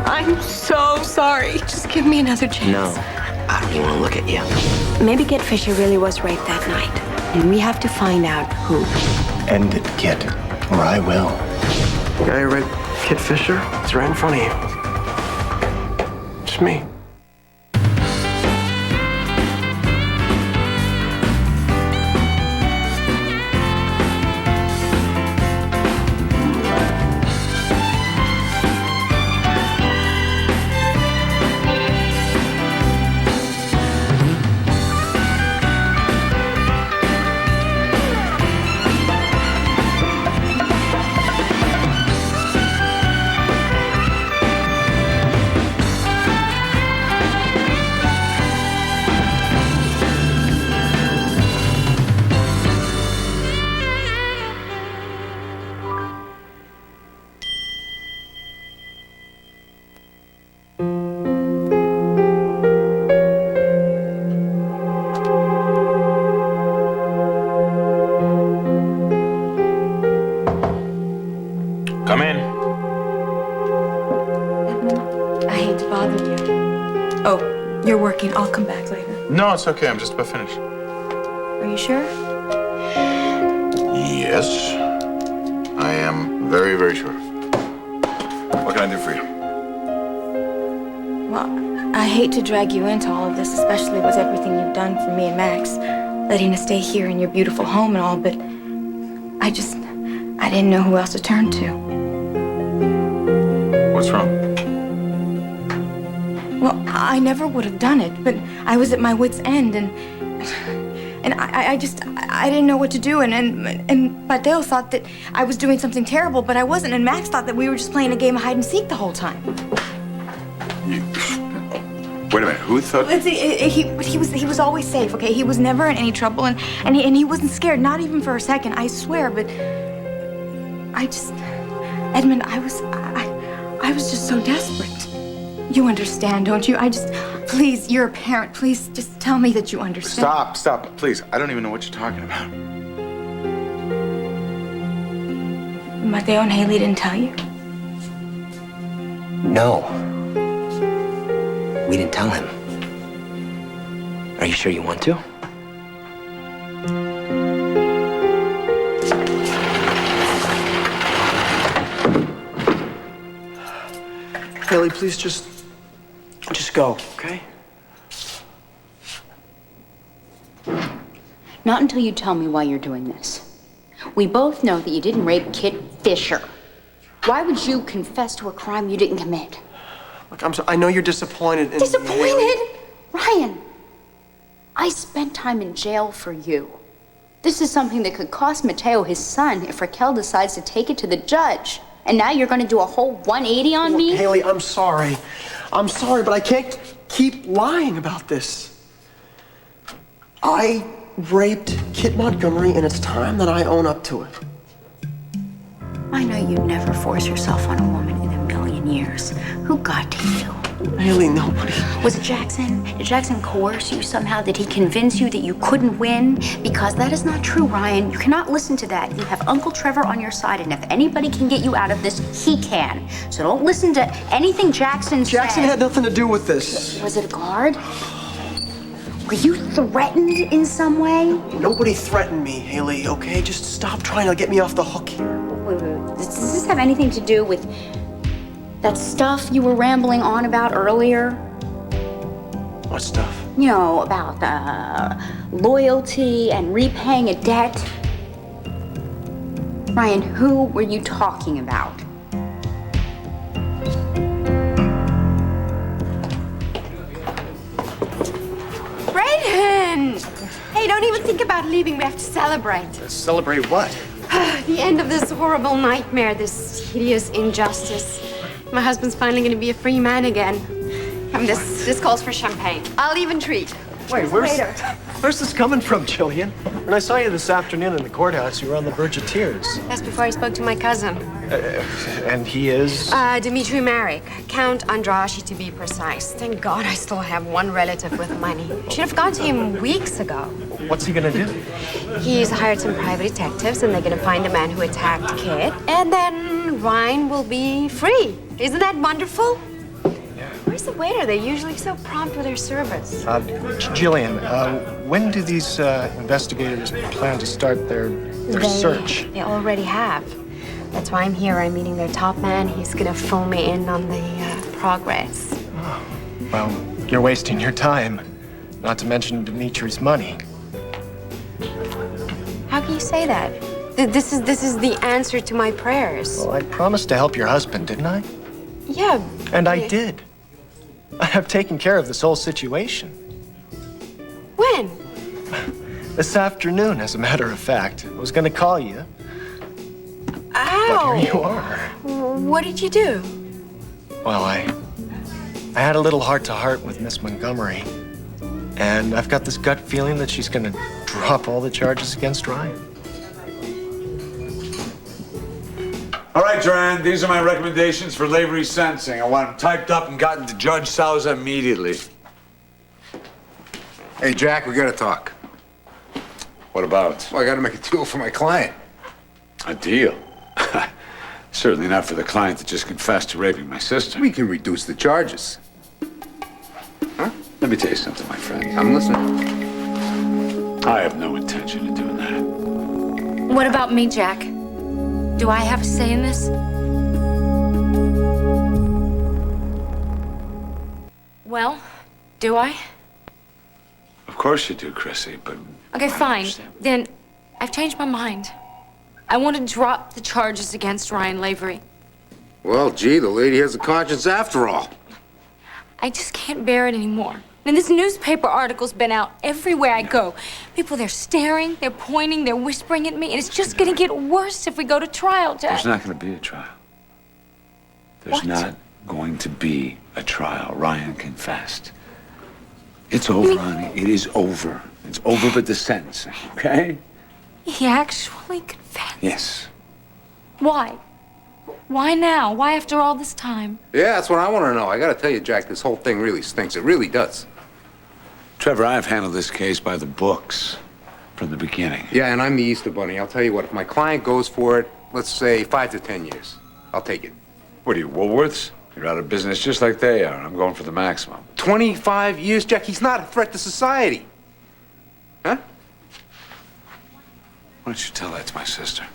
I'm so sorry. Just give me another chance. No, I don't even want to look at you. Maybe Kit Fisher really was raped that night. And we have to find out who. End it, Kit, or I will. The guy who raped Kit Fisher is right in front of you. It's me. Come in. I hate to bother you. Oh, you're working. I'll come back later. No, it's okay. I'm just about finished. Are you sure? Yes. I am very, very sure. What can I do for you? Well, I hate to drag you into all of this, especially with everything you've done for me and Max, letting us stay here in your beautiful home and all, but I didn't know who else to turn to. What's wrong? Well, I never would have done it, but I was at my wit's end, and I didn't know what to do, and Mateo thought that I was doing something terrible, but I wasn't, and Max thought that we were just playing a game of hide and seek the whole time. Wait a minute. Who thought? He was always safe, okay? He was never in any trouble, and he wasn't scared, not even for a second, I swear, but Edmund, I was just so desperate. You understand, don't you? Please, you're a parent. Please just tell me that you understand. Stop, please. I don't even know what you're talking about. Mateo and Haley didn't tell you? No. We didn't tell him. Are you sure you want to? Haley, please just go, okay? Not until you tell me why you're doing this. We both know that you didn't rape Kit Fisher. Why would you confess to a crime you didn't commit? Look, I know you're disappointed in me, Disappointed? Haley. Ryan, I spent time in jail for you. This is something that could cost Mateo his son if Raquel decides to take it to the judge. And now you're going to do a whole 180 on Look, me? Haley, I'm sorry. I'm sorry, but I can't keep lying about this. I raped Kit Montgomery, and it's time that I own up to it. I know you'd never force yourself on a woman in a million years. Who got to you? Haley, nobody. Was it Jackson? Did Jackson coerce you somehow? Did he convince you that you couldn't win? Because that is not true, Ryan. You cannot listen to that. You have Uncle Trevor on your side, and if anybody can get you out of this, he can. So don't listen to anything Jackson said. Jackson had nothing to do with this. Was it a guard? Were you threatened in some way? Nobody threatened me, Haley, okay? Just stop trying to get me off the hook here. Wait. Does this have anything to do with that stuff you were rambling on about earlier? What stuff? You know, about loyalty and repaying a debt. Ryan, who were you talking about? Brayden! Hey, don't even think about leaving. We have to celebrate. Celebrate what? The end of this horrible nightmare, this hideous injustice. My husband's finally going to be a free man again. I mean, this calls for champagne. I'll even treat. Wait, where's this coming from, Jillian? When I saw you this afternoon in the courthouse, you were on the verge of tears. That's before I spoke to my cousin. And he is? Dimitri Marek, Count Andrashi to be precise. Thank God I still have one relative with money. Should have got to him weeks ago. What's he gonna do? He's hired some private detectives and they're gonna find the man who attacked Kit. And then Ryan will be free. Isn't that wonderful? the waiter? They're usually so prompt with their service. Jillian, when do these investigators plan to start their search? They already have. That's why I'm here. I'm meeting their top man. He's gonna fill me in on the progress. Well, you're wasting your time. Not to mention Dimitri's money. How can you say that? This is the answer to my prayers. Well, I promised to help your husband, didn't I? Yeah. And I did. I have taken care of this whole situation. When? This afternoon, as a matter of fact. I was gonna call you, Ow! but here you are. What did you do? Well, I had a little heart-to-heart with Miss Montgomery. And I've got this gut feeling that she's gonna drop all the charges against Ryan. All right, Duran, these are my recommendations for Lavery sentencing. I want them typed up and gotten to Judge Souza immediately. Hey, Jack, we gotta talk. What about? Well, I gotta make a deal for my client. A deal? Certainly not for the client that just confessed to raping my sister. We can reduce the charges. Let me tell you something, my friend. I'm listening. I have no intention of doing that. What about me, Jack? Do I have a say in this? Well, do I? Of course you do, Chrissy, but... Okay, fine. Then I've changed my mind. I want to drop the charges against Ryan Lavery. Well, gee, the lady has a conscience after all. I just can't bear it anymore. And this newspaper article's been out everywhere I go. People, they're staring, they're pointing, they're whispering at me, and it's just gonna get worse if we go to trial, Jack. There's not going to be a trial. There's What? not going to be a trial. Ryan confessed. It's over, honey. It is over. It's over with the sentencing, okay? He actually confessed? Yes. Why? Why now? Why after all this time? Yeah, that's what I want to know. I gotta tell you, Jack, this whole thing really stinks. It really does. Trevor, I've handled this case by the books from the beginning. Yeah, and I'm the Easter Bunny. I'll tell you what, if my client goes for it, let's say 5 to 10 years, I'll take it. What are you, Woolworths? You're out of business just like they are. I'm going for the maximum. 25 years, Jack? He's not a threat to society. Huh? Why don't you tell that to my sister?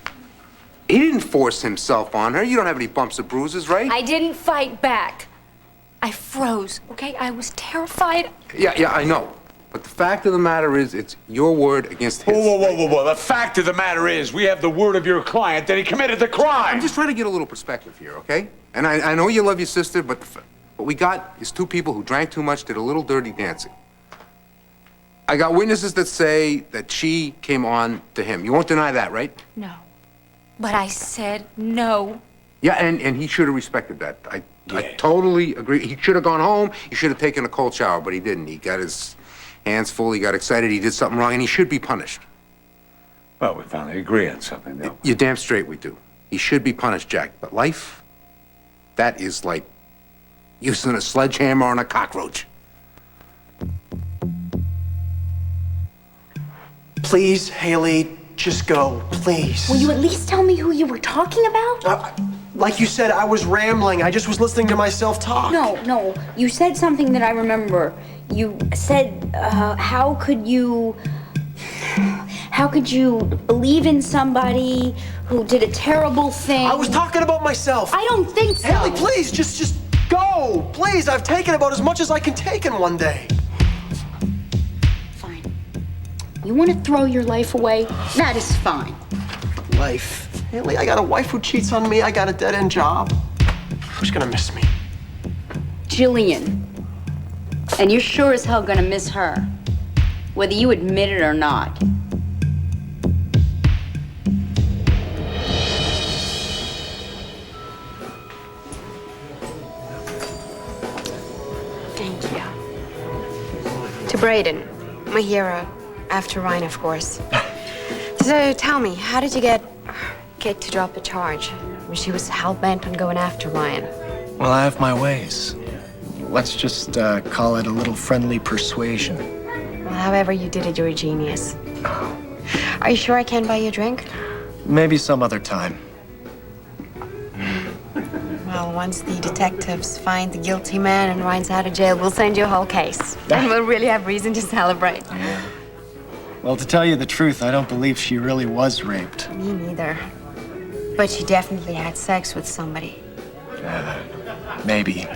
He didn't force himself on her. You don't have any bumps or bruises, right? I didn't fight back. I froze, okay? I was terrified. Yeah, I know. But the fact of the matter is, it's your word against his. Whoa. The fact of the matter is, we have the word of your client that he committed the crime. I'm just trying to get a little perspective here, okay? And I know you love your sister, but what we got is two people who drank too much, did a little dirty dancing. I got witnesses that say that she came on to him. You won't deny that, right? No. But I said no. Yeah, and he should have respected that. I totally agree. He should have gone home. He should have taken a cold shower, but he didn't. He got his hands full. He got excited. He did something wrong, and he should be punished. Well, we finally agree on something, though. You're damn straight we do. He should be punished, Jack. But life, that is like using a sledgehammer on a cockroach. Please, Haley, just go, please. Will you at least tell me who you were talking about? Like you said, I was rambling. I just was listening to myself talk. No. You said something that I remember. You said, how could you believe in somebody who did a terrible thing? I was talking about myself. I don't think so. Haley, please, just go. Please, I've taken about as much as I can take in one day. Fine. You want to throw your life away? That is fine. Life. Haley, I got a wife who cheats on me. I got a dead-end job. Who's gonna miss me? Jillian. And you're sure as hell gonna miss her, whether you admit it or not. Thank you. To Braden, my hero, after Ryan, of course. So tell me, how did you get Kate to drop the charge? She was hell-bent on going after Ryan. Well, I have my ways. Let's just call it a little friendly persuasion. Well, however you did it, you're a genius. Are you sure I can buy you a drink? Maybe some other time. Well, once the detectives find the guilty man and Ryan's out of jail, we'll send you a whole case. And we'll really have reason to celebrate. Well, to tell you the truth, I don't believe she really was raped. Me neither. But she definitely had sex with somebody. Maybe.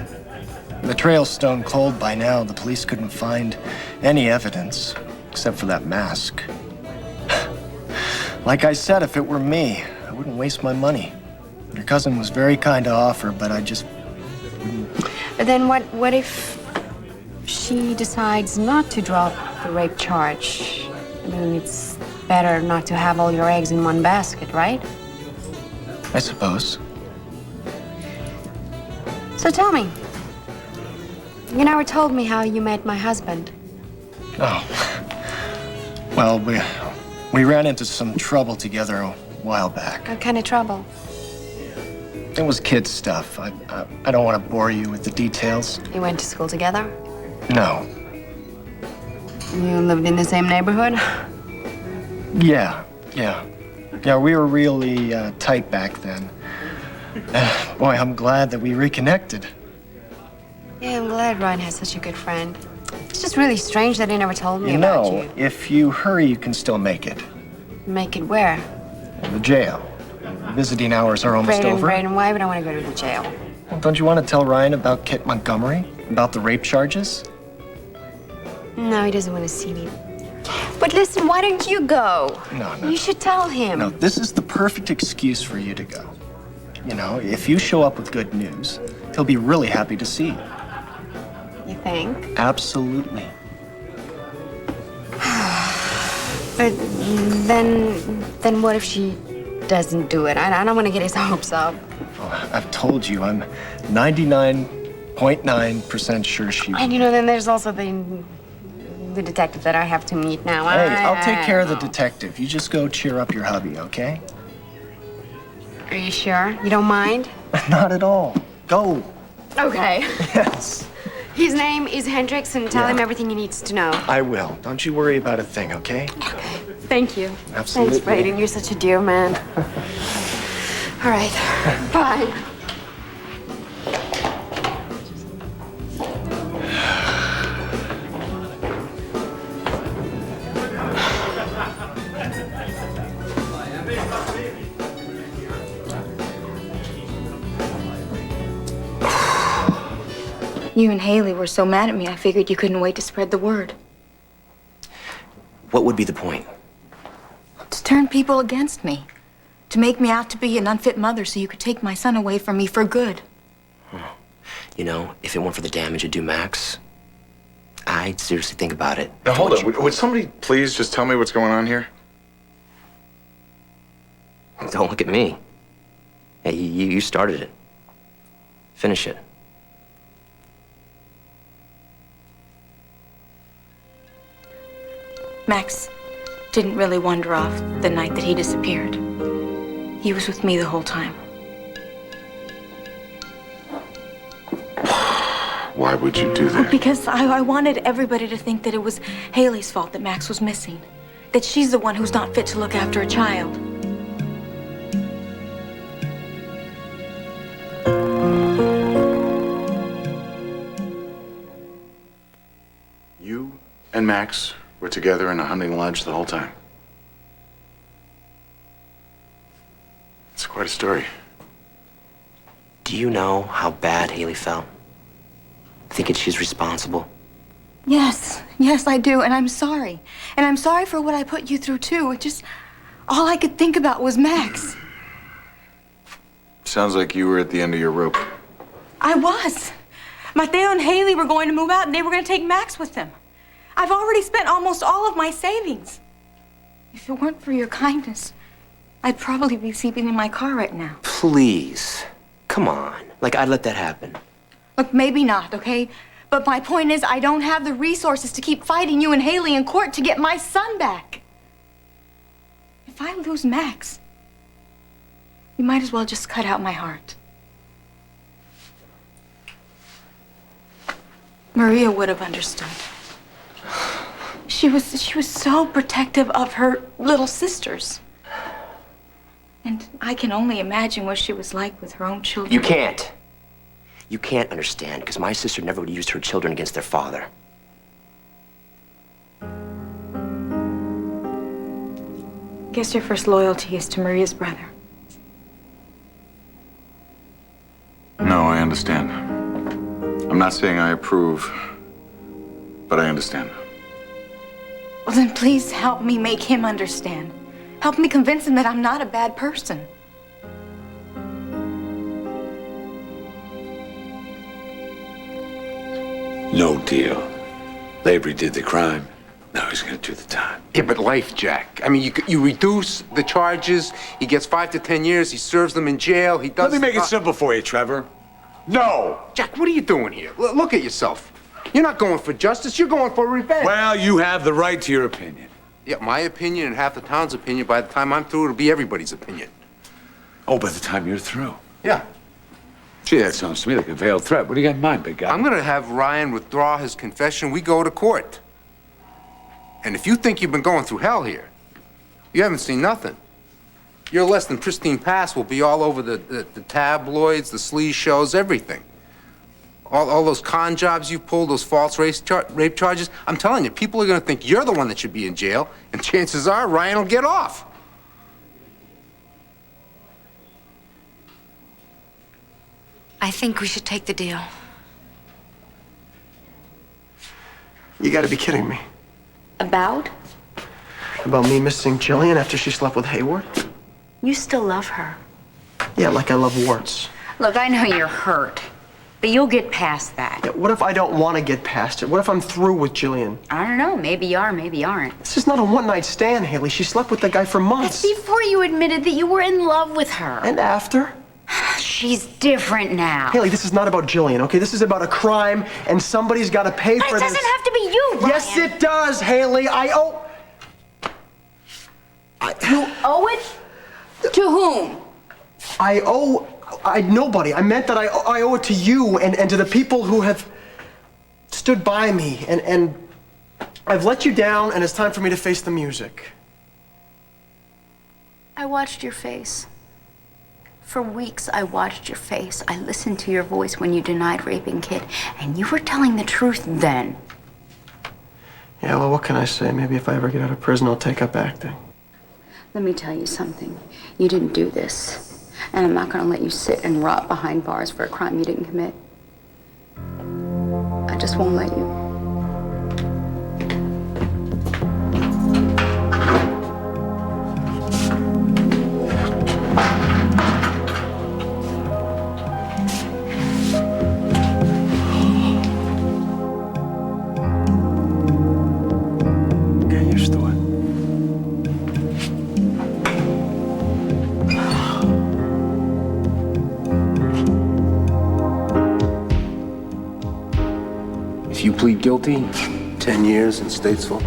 The trail's stone cold by now. The police couldn't find any evidence, except for that mask. Like I said, if it were me, I wouldn't waste my money. Your cousin was very kind to offer, but I just... But then what if she decides not to drop the rape charge? I mean, it's better not to have all your eggs in one basket, right? I suppose. So tell me, you never told me how you met my husband. Oh. Well, we ran into some trouble together a while back. What kind of trouble? It was kid stuff. I don't want to bore you with the details. You went to school together? No. You lived in the same neighborhood? Yeah, we were really tight back then. Boy, I'm glad that we reconnected. Yeah, I'm glad Ryan has such a good friend. It's just really strange that he never told me You about know, you. if you hurry, you can still make it. Make it where? The jail. Visiting hours are almost over. Braden, why would I want to go to the jail? Well, don't you want to tell Ryan about Kit Montgomery? About the rape charges? No, he doesn't want to see me. But listen, why don't you go? No. You should tell him. No, this is the perfect excuse for you to go. You know, if you show up with good news, he'll be really happy to see you. You think? Absolutely. But then what if she doesn't do it? I don't want to get his hopes up. Oh, I've told you, I'm 99.9% sure she will. And you know, then there's also the detective that I have to meet now. Hey, I'll take care of the know. detective. You just go cheer up your hubby, okay? Are you sure? You don't mind? Not at all. Go. Okay. Yes. His name is Hendricks, and tell him everything he needs to know. I will. Don't you worry about a thing, okay? Thank you. Absolutely. Thanks, Braden. You're such a dear man. All right. Bye. You and Haley were so mad at me, I figured you couldn't wait to spread the word. What would be the point? To turn people against me. To make me out to be an unfit mother so you could take my son away from me for good. You know, if it weren't for the damage it'd do Max, I'd seriously think about it. Now, hold on. Would somebody please just tell me what's going on here? Don't look at me. Hey, you started it. Finish it. Max didn't really wander off the night that he disappeared. He was with me the whole time. Why would you do that? Because I wanted everybody to think that it was Haley's fault that Max was missing. That she's the one who's not fit to look after a child. You and Max were together in a hunting lodge the whole time. It's quite a story. Do you know how bad Haley felt? Thinking she's responsible? Yes, I do, and I'm sorry. And I'm sorry for what I put you through, too. It just, all I could think about was Max. Sounds like you were at the end of your rope. I was. Mateo and Haley were going to move out, and they were going to take Max with them. I've already spent almost all of my savings. If it weren't for your kindness, I'd probably be sleeping in my car right now. Please. Come on. Like, I'd let that happen. Look, maybe not, okay? But my point is, I don't have the resources to keep fighting you and Haley in court to get my son back. If I lose Max, you might as well just cut out my heart. Maria would have understood. She was so protective of her little sisters. And I can only imagine what she was like with her own children. You can't. You can't understand, because my sister never would have used her children against their father. Guess your first loyalty is to Maria's brother. No, I understand. I'm not saying I approve, but I understand. Well, then please help me make him understand. Help me convince him that I'm not a bad person. No deal. Lavery did the crime. Now he's gonna do the time. Yeah, but life, Jack. I mean, you reduce the charges. He gets 5 to 10 years. He serves them in jail. He does. Let me make it simple for you, Trevor. No! Jack, what are you doing here? Look at yourself. You're not going for justice. You're going for revenge. Well, you have the right to your opinion. Yeah, my opinion and half the town's opinion. By the time I'm through, it'll be everybody's opinion. Oh, by the time you're through. Yeah. Gee, that sounds to me like a veiled threat. What do you got in mind, big guy? I'm gonna have Ryan withdraw his confession. We go to court. And if you think you've been going through hell here, you haven't seen nothing. Your less than pristine past will be all over the tabloids, the sleaze shows, everything. All those con jobs you pulled, those false rape charges. I'm telling you, people are gonna think you're the one that should be in jail, and chances are Ryan will get off. I think we should take the deal. You gotta be kidding me. About? About me missing Jillian after she slept with Hayward? You still love her. Yeah, like I love warts. Look, I know you're hurt, but you'll get past that. Yeah, what if I don't want to get past it? What if I'm through with Jillian? I don't know. Maybe you are, maybe you aren't. This is not a one-night stand, Haley. She slept with the guy for months. That's before you admitted that you were in love with her. And after? She's different now. Haley, this is not about Jillian, okay? This is about a crime, and somebody's got to pay But for it this. doesn't have to be you, Ryan. Yes, it does, Haley. I owe... You owe it? To whom? Nobody. I meant that I owe it to you and to the people who have stood by me, and I've let you down, and it's time for me to face the music. I watched your face. For weeks, I watched your face. I listened to your voice when you denied raping Kid, and you were telling the truth then. Yeah, well, what can I say? Maybe if I ever get out of prison, I'll take up acting. Let me tell you something. You didn't do this, and I'm not going to let you sit and rot behind bars for a crime you didn't commit. I just won't let you. Get used to it. If you plead guilty, 10 years in Statesville.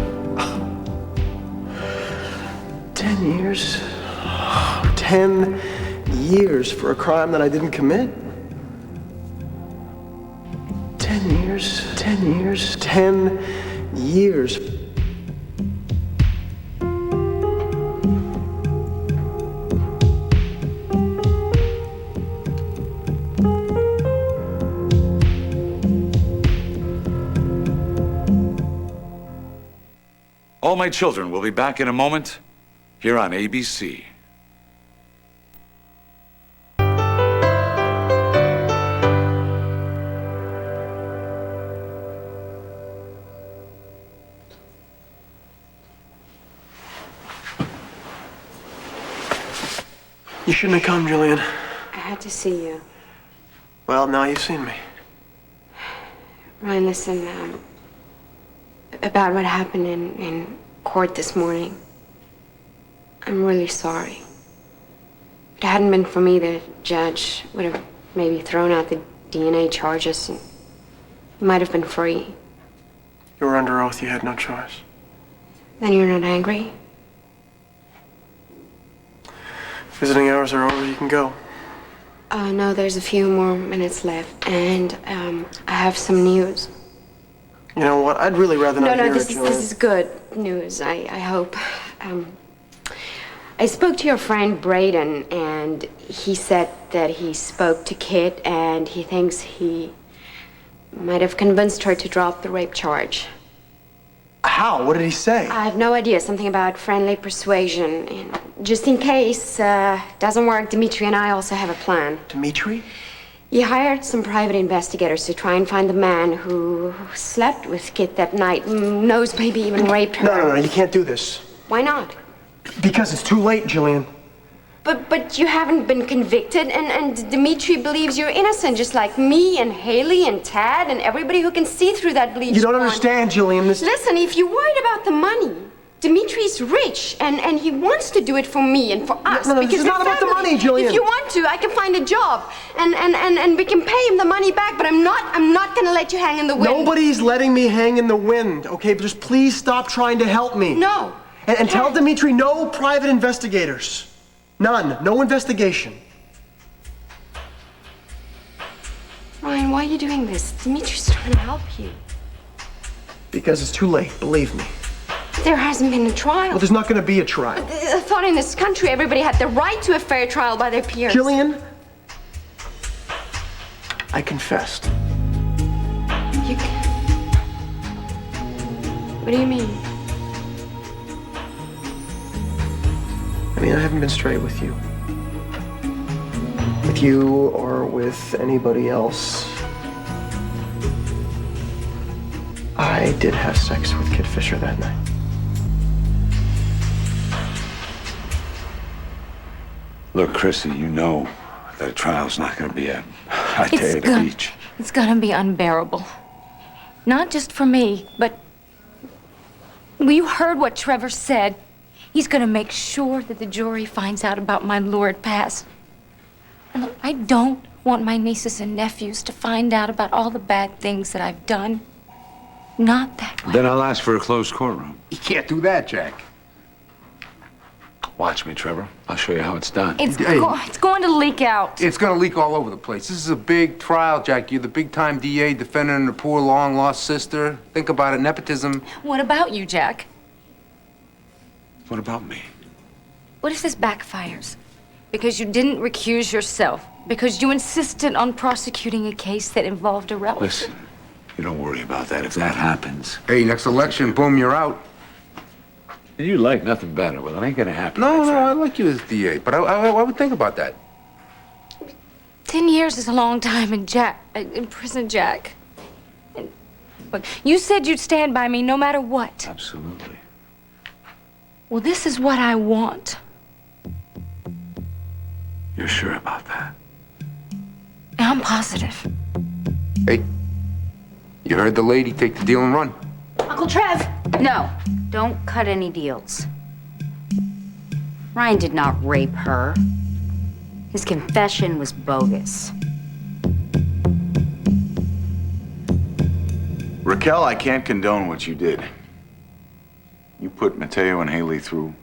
10 years? 10 years for a crime that I didn't commit? 10 years, 10 years, 10 years. All My Children will be back in a moment here on ABC. You shouldn't have come, Jillian. I had to see you. Well, now you've seen me. Ryan, listen, about what happened in court this morning. I'm really sorry. If it hadn't been for me, the judge would have maybe thrown out the DNA charges and you might have been free. You were under oath. You had no choice. Then you're not angry? Visiting hours are over. You can go. No, there's a few more minutes left, and I have some news. You know what? I'd really rather not hear this it, is Jillian. this is good news. I hope. I spoke to your friend Braden, and he said that he spoke to Kit, and he thinks he might have convinced her to drop the rape charge. How? What did he say? I have no idea. Something about friendly persuasion. And just in case doesn't work, Dimitri and I also have a plan. Dimitri? He hired some private investigators to try and find the man who slept with Kit that night, knows maybe even raped her. No, you can't do this. Why not? Because it's too late, Jillian. But you haven't been convicted, and Dimitri believes you're innocent, just like me and Haley and Tad and everybody who can see through that bleach You don't blonde. understand, Jillian. Listen, if you're worried about the money, Dimitri's rich, and he wants to do it for me and for us. No, because this is not we're about the family. money, Jillian. If you want to, I can find a job, and we can pay him the money back. But I'm not gonna let you hang in the wind. Nobody's letting me hang in the wind, okay? But just please stop trying to help me. No. And tell Dimitri no private investigators. None. No investigation. Ryan, why are you doing this? Dimitri's trying to help you. Because it's too late, believe me. There hasn't been a trial. Well, there's not going to be a trial. I thought in this country everybody had the right to a fair trial by their peers. Jillian, I confessed. You can... What do you mean? I mean, I haven't been straight with you. With you or with anybody else. I did have sex with Kit Fisher that night. Look, Chrissy, you know that a trial's not going to be a hot day at the beach. It's gonna be unbearable. Not just for me, but... Well, you heard what Trevor said. He's gonna make sure that the jury finds out about my lurid past. And look, I don't want my nieces and nephews to find out about all the bad things that I've done. Not that way. Then I'll ask for a closed courtroom. You can't do that, Jack. Watch me, Trevor. I'll show you how it's done. It's going to leak out. It's gonna leak all over the place. This is a big trial, Jack. You're the big-time DA defending a poor, long-lost sister. Think about it, nepotism. What about you, Jack? What about me? What if this backfires? Because you didn't recuse yourself. Because you insisted on prosecuting a case that involved a relative. Listen, you don't worry about that. If that happens... Hey, next election, boom, you're out. You like nothing better. Well, it ain't gonna happen. No, my no, friend. I like you as DA, but I would think about that. 10 years is a long time in prison, Jack. And, but you said you'd stand by me no matter what. Absolutely. Well, this is what I want. You're sure about that? I'm positive. Hey, you heard the lady. Take the deal and run. Uncle Trev! No, don't cut any deals. Ryan did not rape her. His confession was bogus. Raquel, I can't condone what you did. You put Mateo and Haley through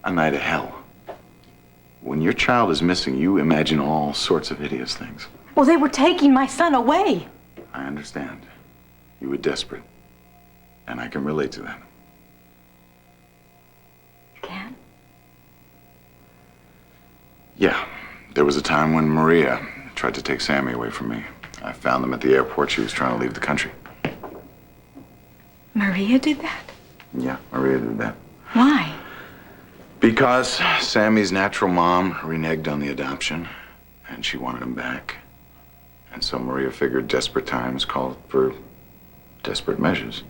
a night of hell. When your child is missing, you imagine all sorts of hideous things. Well, they were taking my son away. I understand. You were desperate. And I can relate to that. You can? Yeah. There was a time when Maria tried to take Sammy away from me. I found them at the airport. She was trying to leave the country. Maria did that? Yeah, Maria did that. Why? Because Sammy's natural mom reneged on the adoption, and she wanted him back. And so Maria figured desperate times called for desperate measures.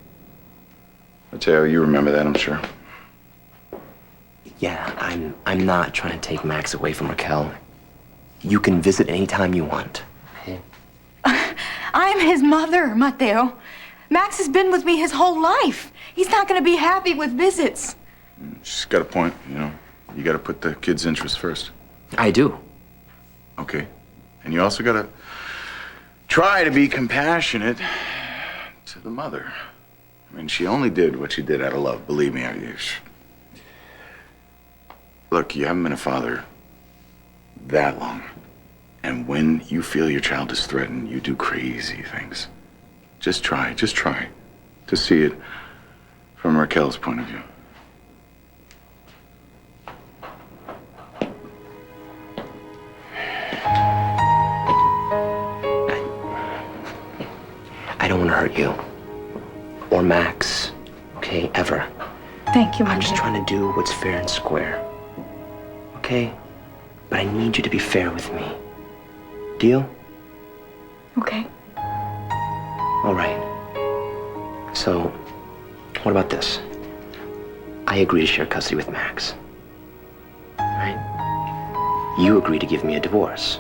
Mateo, you remember that, I'm sure. Yeah, I'm not trying to take Max away from Raquel. You can visit anytime you want. I'm his mother, Mateo. Max has been with me his whole life. He's not going to be happy with visits. She's got a point, you know. You gotta put the kid's interests first. I do. Okay. And you also gotta try to be compassionate to the mother. I mean, she only did what she did out of love, believe me. Look, you haven't been a father that long. And when you feel your child is threatened, you do crazy things. Just try to see it from Raquel's point of view. don't want to hurt you. Or Max. Okay? Ever. Thank you, I'm just Mateo. trying to do what's fair and square. Okay? But I need you to be fair with me. Deal? Okay. All right. So, what about this? I agree to share custody with Max. Right? You agree to give me a divorce.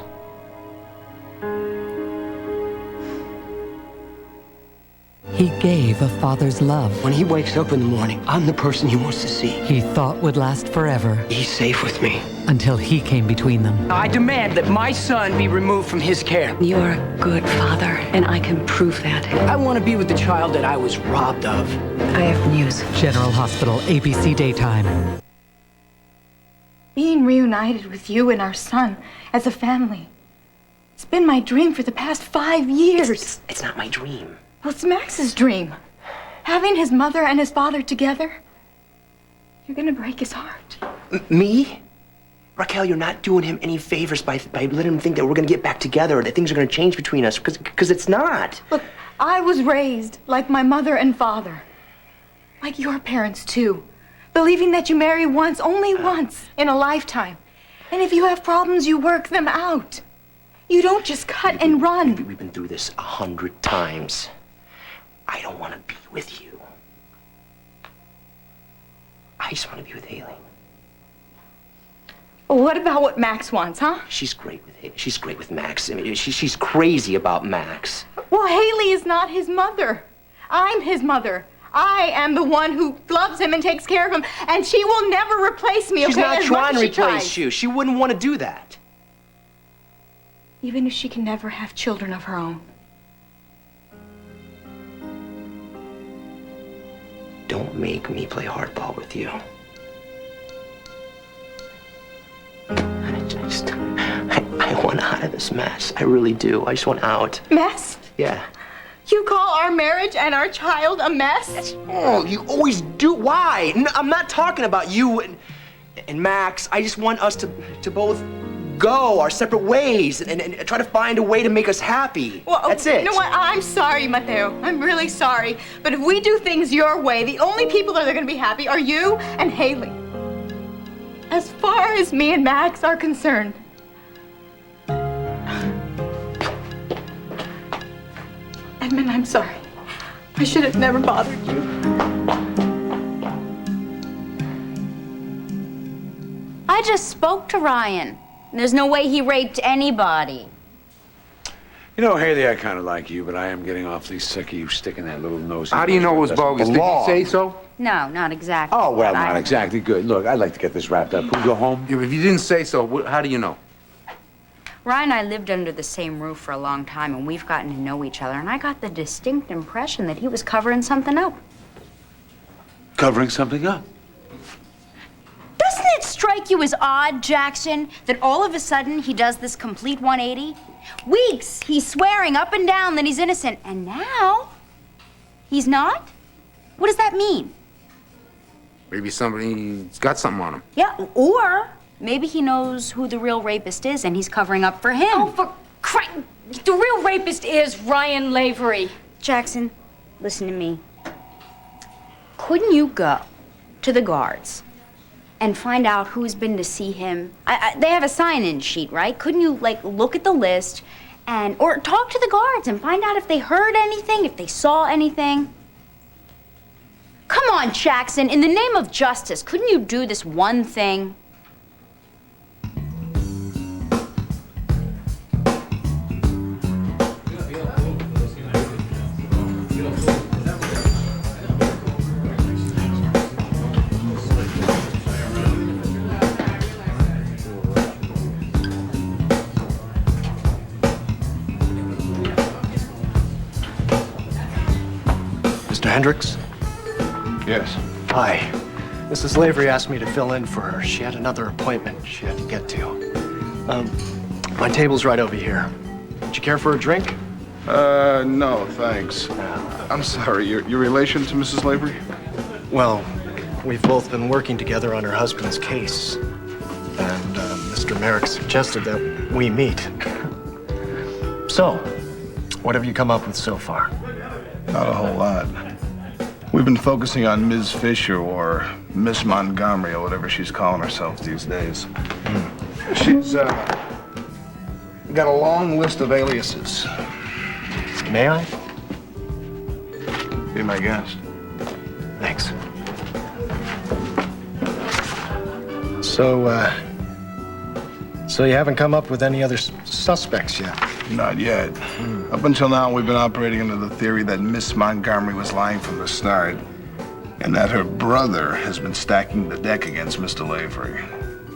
He gave a father's love When he wakes up in the morning, I'm the person he wants to see. he thought would last forever He's safe with me. until he came between them. I demand that my son be removed from his care. You're a good father, and I can prove that. I want to be with the child that I was robbed of. I have news. General Hospital, ABC Daytime. Being reunited with you and our son as a family. It's been my dream for the past 5 years. It's not my dream. Well, it's Max's dream. Having his mother and his father together. You're gonna break his heart. Me? Raquel, you're not doing him any favors by letting him think that we're gonna get back together or that things are gonna change between us, because it's not. Look, I was raised like my mother and father. Like your parents, too. Believing that you marry once, only once, in a lifetime. And if you have problems, you work them out. You don't just cut and run. We've been through this 100 times. I don't want to be with you. I just want to be with Haley. Well, what about what Max wants, huh? She's great with Haley. She's great with Max. I mean, she's crazy about Max. Well, Haley is not his mother. I'm his mother. I am the one who loves him and takes care of him, and she will never replace me, She's okay? not As trying much to as she replace tries. you. She wouldn't want to do that. Even if she can never have children of her own. Don't make me play hardball with you. I want out of this mess. I really do. I just want out. Mess? Yeah. You call our marriage and our child a mess? Oh, you always do. Why? I'm not talking about you and Max. I just want us to both go our separate ways and try to find a way to make us happy. Well, that's it. You know what? I'm sorry, Mateo. I'm really sorry. But if we do things your way, the only people that are going to be happy are you and Haley. As far as me and Max are concerned. Edmund, I'm sorry. I should have never bothered you. I just spoke to Ryan. There's no way he raped anybody. You know, Haley, I kind of like you, but I am getting awfully sick of you sticking that little nose in How do you know it was doesn't bogus? Did he belong. say so? No, not exactly. Oh, well, but not exactly. Good. Look, I'd like to get this wrapped up. Can we go home? If you didn't say so, how do you know? Ryan and I lived under the same roof for a long time, and we've gotten to know each other, and I got the distinct impression that he was covering something up. Covering something up. Doesn't it strike you as odd, Jackson, that all of a sudden he does this complete 180? Weeks he's swearing up and down that he's innocent, and now he's not? What does that mean? Maybe somebody's got something on him. Yeah, or maybe he knows who the real rapist is and he's covering up for him. Oh, for Christ! The real rapist is Ryan Lavery. Jackson, listen to me. Couldn't you go to the guards and find out who's been to see him? They have a sign-in sheet, right? Couldn't you, like, look at the list or talk to the guards and find out if they heard anything, if they saw anything? Come on, Jackson, in the name of justice, couldn't you do this one thing? Mr. Hendricks? Yes. Hi. Mrs. Lavery asked me to fill in for her. She had another appointment she had to get to. My table's right over here. Would you care for a drink? No, thanks. I'm sorry, you're relation to Mrs. Lavery? Well, we've both been working together on her husband's case. And Mr. Merrick suggested that we meet. So, what have you come up with so far? Not a whole lot. We've been focusing on Ms. Fisher or Miss Montgomery or whatever she's calling herself these days. She's got a long list of aliases. May I? Be my guest. Thanks. So you haven't come up with any other suspects yet? Not yet. Up until now, we've been operating under the theory that Miss Montgomery was lying from the start, and that her brother has been stacking the deck against Mr. Lavery.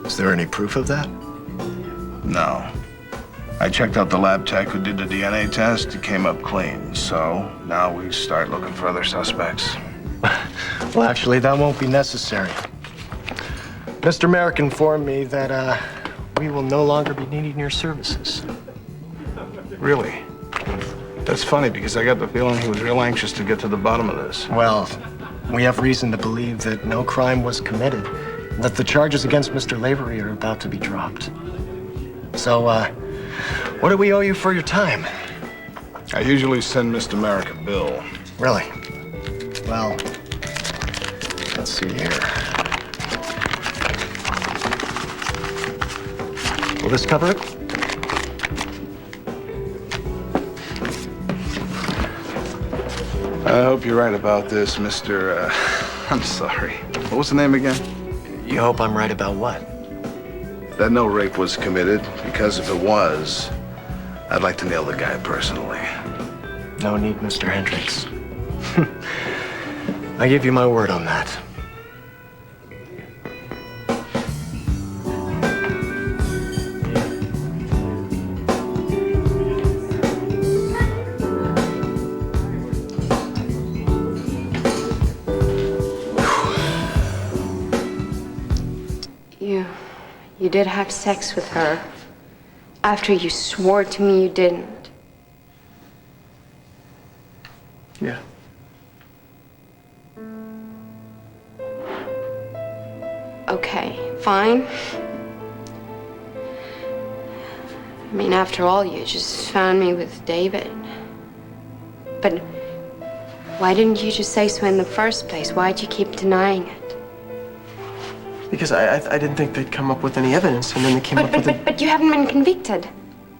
Is there any proof of that? No. I checked out the lab tech who did the DNA test. He came up clean. So now we start looking for other suspects. Well, actually, that won't be necessary. Mr. Merrick informed me that we will no longer be needing your services. Really? That's funny because I got the feeling he was real anxious to get to the bottom of this. Well, we have reason to believe that no crime was committed, that the charges against Mr. Lavery are about to be dropped. So, what do we owe you for your time? I usually send Mr. Merrick a bill. Really? Well, let's see here. Will this cover it? I hope you're right about this, Mr. I'm sorry. What was the name again? You hope I'm right about what? That no rape was committed, because if it was, I'd like to nail the guy personally. No need, Mr. Hendricks. I give you my word on that. You did have sex with her after you swore to me you didn't. Yeah. Okay, fine. I mean, after all, you just found me with David. But why didn't you just say so in the first place? Why'd you keep denying it? Because I didn't think they'd come up with any evidence, and then they came up with it. But you haven't been convicted.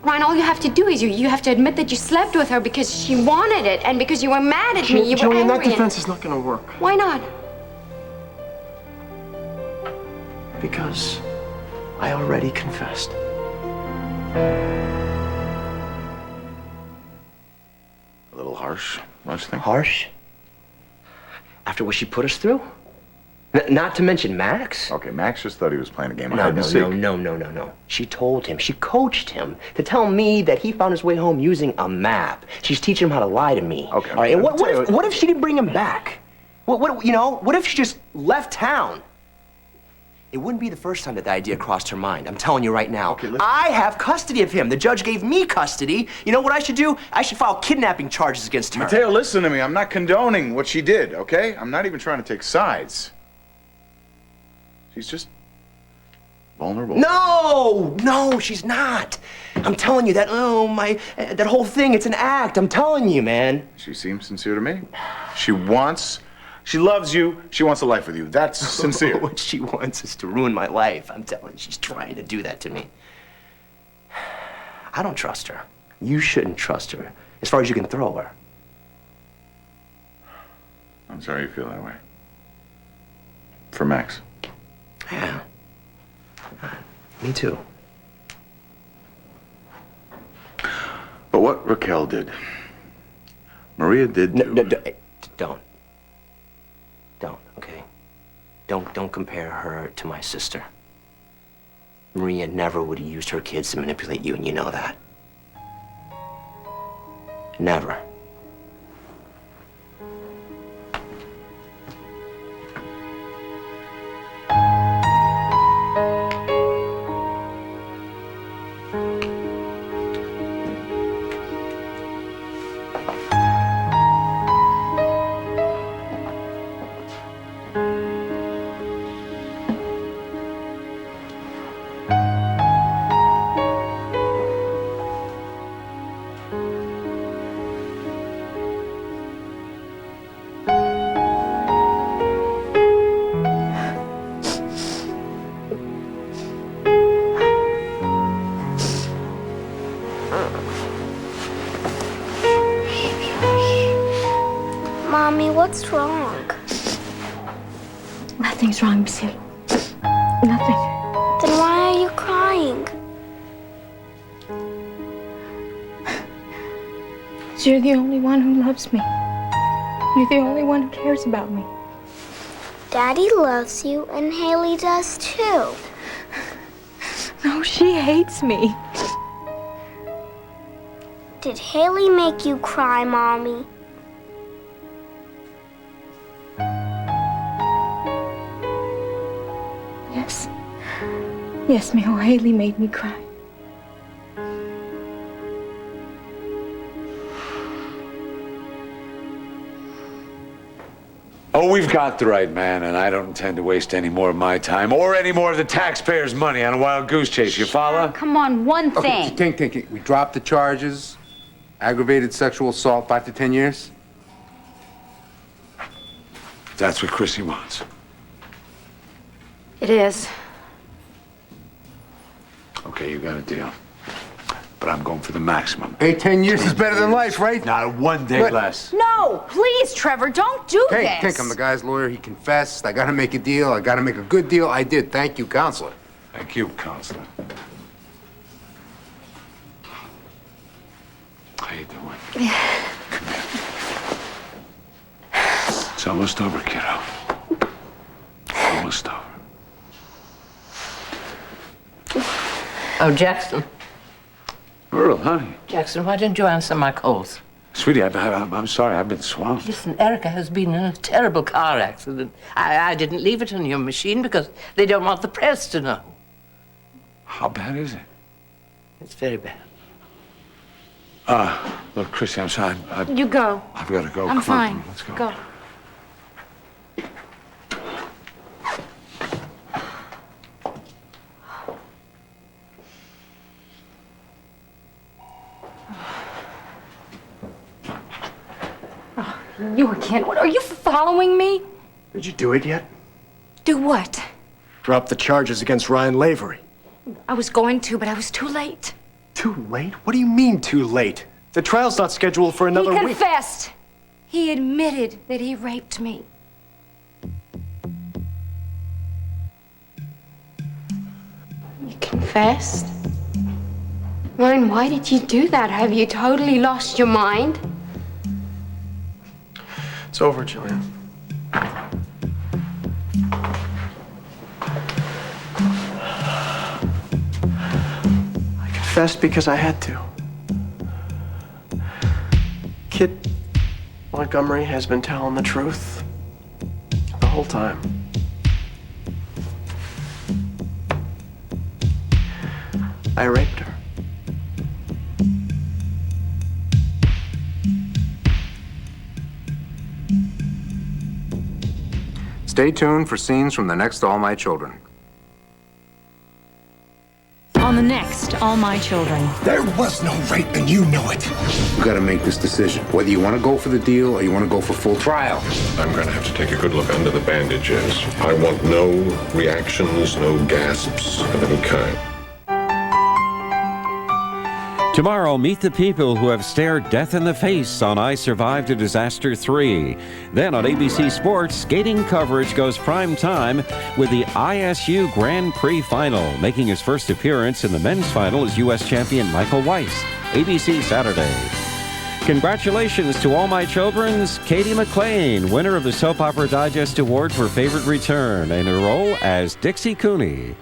Ryan, all you have to do is you have to admit that you slept with her because she wanted it and because you were mad at me. You were Julian, angry. that defense is not going to work. Why not? Because I already confessed. A little harsh, don't you think? Harsh? After what she put us through? Not to mention Max. Okay, Max just thought he was playing a game of No. hide and seek. No. She told him, she coached him to tell me that he found his way home using a map. She's teaching him how to lie to me. Okay. All right, and what if she didn't bring him back? What if she just left town? It wouldn't be the first time that the idea crossed her mind. I'm telling you right now. Okay, listen. I have custody of him. The judge gave me custody. You know what I should do? I should file kidnapping charges against her. Mateo, listen to me. I'm not condoning what she did, okay? I'm not even trying to take sides. She's just vulnerable. No, she's not. I'm telling you that, that whole thing, it's an act. I'm telling you, man. She seems sincere to me. She loves you. She wants a life with you. That's sincere. What she wants is to ruin my life. I'm telling you, she's trying to do that to me. I don't trust her. You shouldn't trust her, as far as you can throw her. I'm sorry you feel that way. For Max. Yeah. Me too. But what Raquel did, Maria did too. Don't, okay? Don't compare her to my sister. Maria never would have used her kids to manipulate you, and you know that. Never. Mommy, what's wrong? Nothing's wrong, Lucille. Nothing. Then why are you crying? You're the only one who loves me. You're the only one who cares about me. Daddy loves you, and Haley does too. No, she hates me. Did Haley make you cry, Mommy? Yes. Yes, Meryl, Haley made me cry. Oh, we've got the right man, and I don't intend to waste any more of my time or any more of the taxpayers' money on a wild goose chase. You follow? Come on, one Okay, thing. think. We dropped the charges. Aggravated sexual assault, 5 to 10 years. That's what Chrissy wants. It is. Okay, you got a deal. But I'm going for the maximum. Hey, 10 years is better than life, right? Not one day But- less. No, please, Trevor, don't do Hey, this. I'm the guy's lawyer. He confessed. I gotta make a deal. I gotta make a good deal. I did. Thank you, counselor. Thank you, counselor. How you doing? Come here. It's almost over, kiddo. Almost over. Oh, Jackson. Earl, honey. Jackson, why didn't you answer my calls? Sweetie, I'm sorry. I've been swamped. Listen, Erica has been in a terrible car accident. I didn't leave it on your machine because they don't want the press to know. How bad is it? It's very bad. Look, Chrissy, I'm sorry. You go. I've got to go. I'm Come on, fine. let's go. Go. You again? What, are you following me? Did you do it yet? Do what? Drop the charges against Ryan Lavery. I was going to, but I was too late. Too late? What do you mean, too late? The trial's not scheduled for another He week. confessed. He admitted that he raped me. You confessed? Ryan, why did you do that? Have you totally lost your mind? It's over, Jillian. I confessed because I had to. Kit Montgomery has been telling the truth the whole time. I raped her. Stay tuned for scenes from the next All My Children. On the next All My Children. There was no rape, and you know it. You gotta make this decision, whether you want to go for the deal or you want to go for full trial. I'm going to have to take a good look under the bandages. I want no reactions, no gasps of any kind. Tomorrow, meet the people who have stared death in the face on I Survived a Disaster 3. Then on ABC Sports, skating coverage goes prime time with the ISU Grand Prix Final. Making his first appearance in the men's final is U.S. champion Michael Weiss. ABC Saturday. Congratulations to All My Children's Katie McLean, winner of the Soap Opera Digest Award for Favorite Return, in her role as Dixie Cooney.